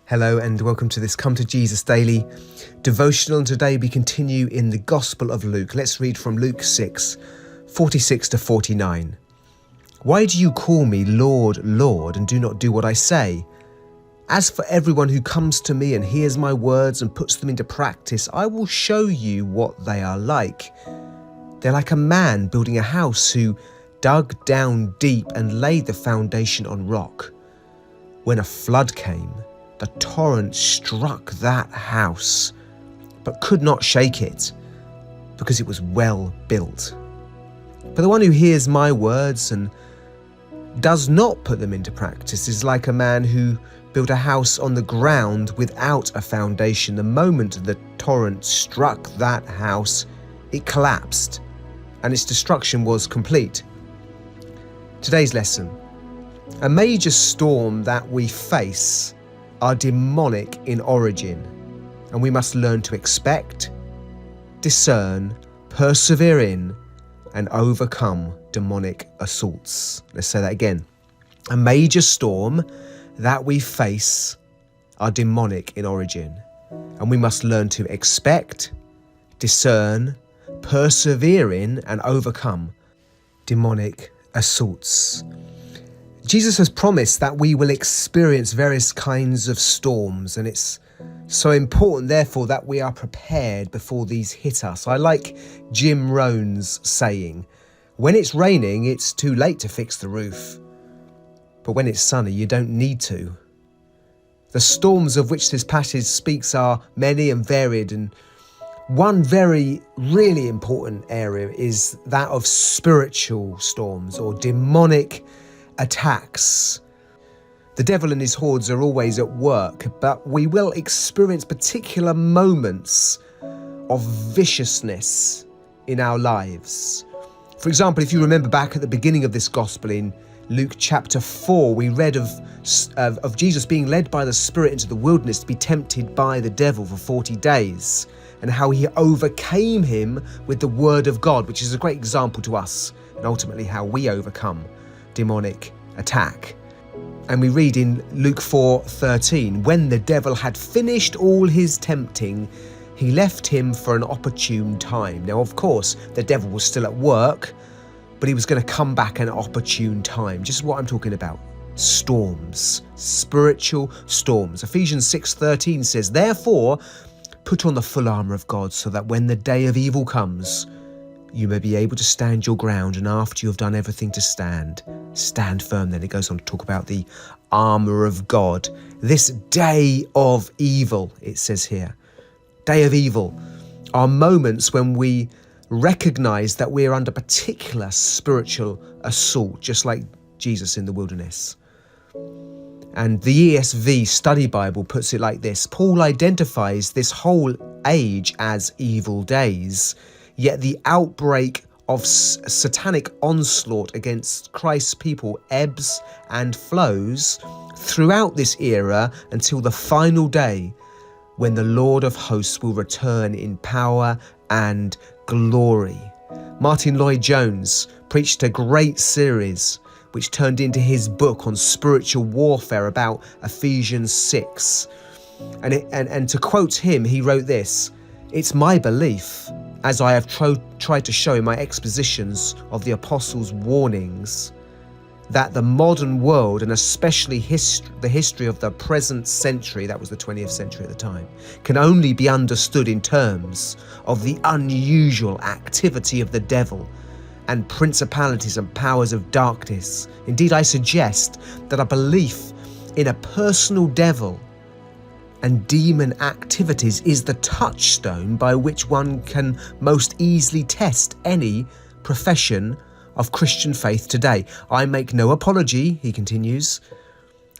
Hello and welcome to this Come to Jesus Daily devotional. And today we continue in the Gospel of Luke. Let's read from Luke 6, 46 to 49. Why do you call me Lord, Lord, and do not do what I say? As for everyone who comes to me and hears my words and puts them into practice, I will show you what they are like. They're like a man building a house who dug down deep and laid the foundation on rock. When a flood came, the torrent struck that house, but could not shake it, because it was well built. But the one who hears my words and does not put them into practice is like a man who built a house on the ground without a foundation. The moment the torrent struck that house, it collapsed, and its destruction was complete. Today's lesson. A major storm that we face are demonic in origin, and we must learn to expect, discern, persevere in, and overcome demonic assaults. Let's say that again. A major storm that we face are demonic in origin, and we must learn to expect, discern, persevere in, and overcome demonic assaults. Jesus has promised that we will experience various kinds of storms, and it's so important, therefore, that we are prepared before these hit us. I like Jim Rohn's saying, when it's raining, it's too late to fix the roof. But when it's sunny, you don't need to. The storms of which this passage speaks are many and varied, and one really important area is that of spiritual storms or demonic attacks. The devil and his hordes are always at work, but we will experience particular moments of viciousness in our lives. For example, if you remember back at the beginning of this gospel in Luke chapter 4, we read of Jesus being led by the Spirit into the wilderness to be tempted by the devil for 40 days, and how he overcame him with the word of God, which is a great example to us, and ultimately how we overcome demonic attack. And we read in Luke 4:13, when the devil had finished all his tempting, he left him for an opportune time. Now, of course, the devil was still at work, but he was going to come back at an opportune time. Just what I'm talking about. Storms, spiritual storms. Ephesians 6:13 says, therefore, put on the full armour of God so that when the day of evil comes, you may be able to stand your ground, and after you have done everything to stand firm. Then it goes on to talk about the armour of God. This day of evil, it says here, day of evil, are moments when we recognise that we are under particular spiritual assault, just like Jesus in the wilderness. And the ESV Study Bible puts it like this. Paul identifies this whole age as evil days, yet the outbreak of satanic onslaught against Christ's people ebbs and flows throughout this era until the final day when the Lord of hosts will return in power and glory. Martin Lloyd-Jones preached a great series which turned into his book on spiritual warfare about Ephesians 6. And to quote him, he wrote this, it's my belief, as I have tried to show in my expositions of the apostles' warnings, that the modern world, and especially the history of the present century, that was the 20th century at the time, can only be understood in terms of the unusual activity of the devil and principalities and powers of darkness. Indeed, I suggest that a belief in a personal devil and demon activities is the touchstone by which one can most easily test any profession of Christian faith today. I make no apology, he continues,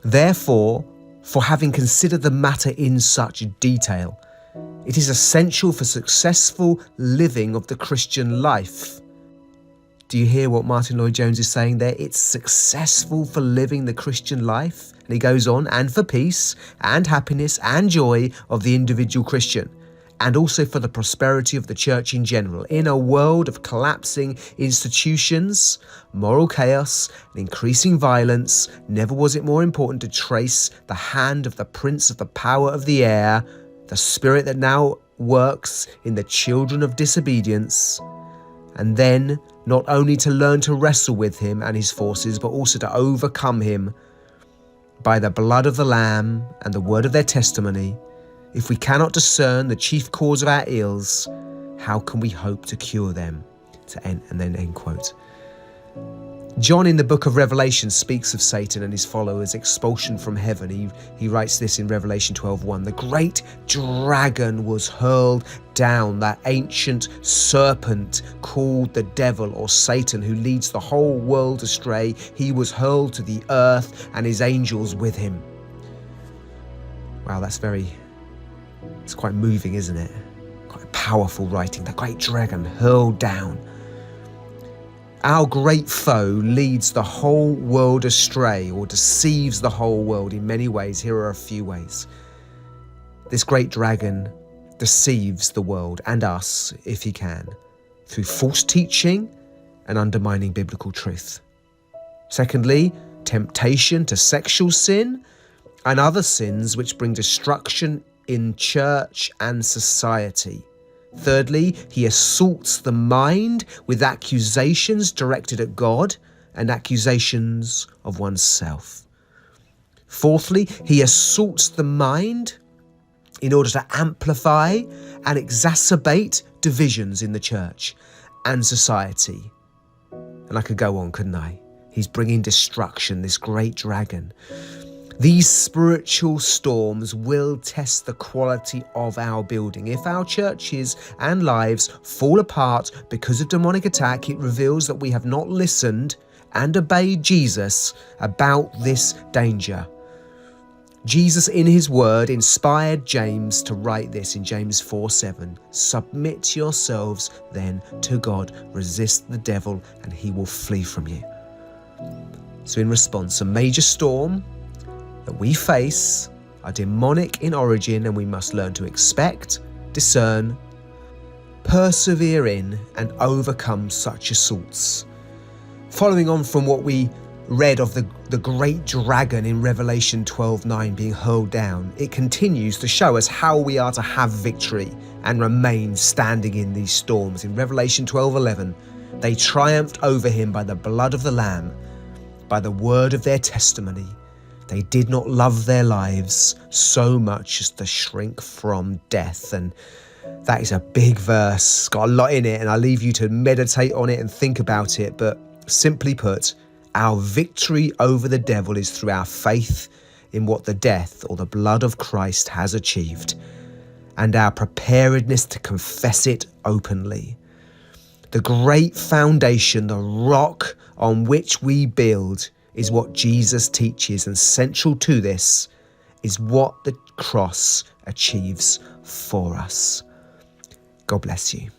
therefore, for having considered the matter in such detail. It is essential for successful living of the Christian life. Do you hear what Martin Lloyd-Jones is saying there? It's successful for living the Christian life. And he goes on, and for peace and happiness and joy of the individual Christian. and also for the prosperity of the church in general. In a world of collapsing institutions, moral chaos, and increasing violence, never was it more important to trace the hand of the prince of the power of the air, the spirit that now works in the children of disobedience, and then not only to learn to wrestle with him and his forces, but also to overcome him by the blood of the Lamb and the word of their testimony. If we cannot discern the chief cause of our ills, how can we hope to cure them? End quote. John in the book of Revelation speaks of Satan and his followers' expulsion from heaven. He writes this in Revelation 12:1. The great dragon was hurled down, that ancient serpent called the devil or Satan, who leads the whole world astray. He was hurled to the earth and his angels with him. Wow, it's quite moving, isn't it? Quite powerful writing. The great dragon hurled down. Our great foe leads the whole world astray, or deceives the whole world in many ways. Here are a few ways. This great dragon deceives the world and us, if he can, through false teaching and undermining biblical truth. Secondly, temptation to sexual sin and other sins which bring destruction in church and society. Thirdly, he assaults the mind with accusations directed at God and accusations of oneself. Fourthly, he assaults the mind in order to amplify and exacerbate divisions in the church and society. And I could go on, couldn't I? He's bringing destruction, this great dragon. These spiritual storms will test the quality of our building. If our churches and lives fall apart because of demonic attack, it reveals that we have not listened and obeyed Jesus about this danger. Jesus, in his word, inspired James to write this in James 4:7. Submit yourselves then to God, resist the devil, and he will flee from you. So in response, a major storm that we face are demonic in origin, and we must learn to expect, discern, persevere in, and overcome such assaults. Following on from what we read of the great dragon in Revelation 12:9 being hurled down, it continues to show us how we are to have victory and remain standing in these storms. In Revelation 12:11, they triumphed over him by the blood of the Lamb, by the word of their testimony. They did not love their lives so much as to shrink from death. And that is a big verse, it's got a lot in it, and I leave you to meditate on it and think about it. But simply put, our victory over the devil is through our faith in what the death or the blood of Christ has achieved, and our preparedness to confess it openly. The great foundation, the rock on which we build, is what Jesus teaches, and central to this is what the cross achieves for us. God bless you.